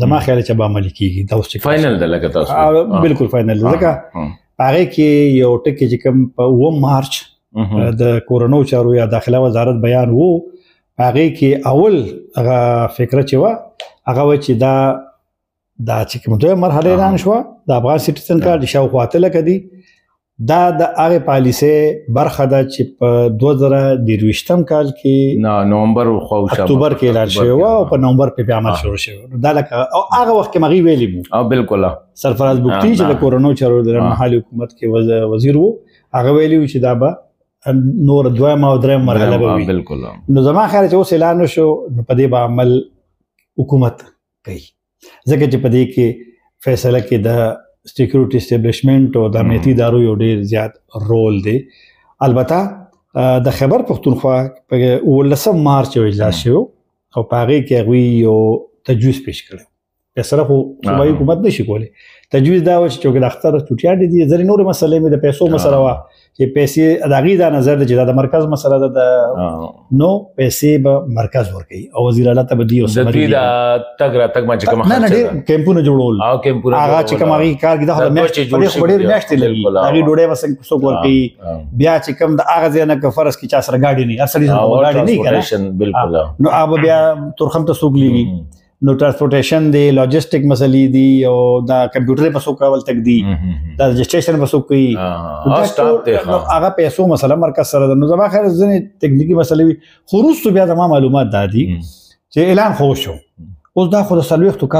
زما خیال چې به عملي کیږي دا اوس چې فاینل ده لکه تاسو بالکل فاینل ځکه هغه کې یو ټکی چې کوم په 9 مارچ د کورونو چارو یا داخله وزارت بیان وو هغه کې اول هغه فکر چې وا هغه و چې دا چې کوم دوه مرحله اعلان شو د افغان سټیزن کارت شاوخوا ته لکه دی دا د هغه پالیسي برخه ده چې په 2023م کال کې نومبر خو اکتوبر کې اعلان شوی او په نومبر په عمل شروع شوی دا لکه او هغه وخت کې مغي ویلی مو او بالکل سرفراز بوکتی چې د کورونو چارو د محلي حکومت کې وزیر وو هغه ویلی چې دا به نور دوه او درې مرحله به وي بالکل نو زما خیال چې اوس اعلان شو نو په دې به عمل حکومت کوي ځکه چې په دې کې فیصله کې د سکیورټي اسټابلیشمنت او د امنیتي ادارو یو ډیر زیات رول دی البته د خیبر پختونخوا په 19 مارچ اجلاس شو او پاره کې غوي یو تجویز پیش کړو په سره خو صوبایي حکومت نشي کولی تجویز دا و چې د اختر چټیا دي زری نور مسلې مې د پیسو مسله وا چې پیسې اداګي دا نظر د مرکز مسله ده نو پیسې به مرکز ورکړي او وزیر اعلی ته بدی او سمري دا تګ را تګ ما چې کوم نه نه کیمپونه جوړول او کیمپونه هغه چې کوم هغه کار کې دا میاشتې ډېر میاشتې لګي هغه ډوډۍ وسنګ څوک ورکړي بیا چې کوم د هغه ځای نه ک فرض کې چا سره گاډي نه اصلي گاډي نه کنه بالکل نو هغه بیا تورخم ته سوق لګي نو ټرانسپورټیشن دی لاجستیک مسلې دی او دا کمپیوټر په سوق کول تک دی دا رجسټریشن په سوق کوي هغه پیسو مسله مرکز سره نو زما خیر ځنې ټکنیکی مسلې خروج بیا د معلومات دادي چې اعلان خو شو اوس دا خو د سلويختو کال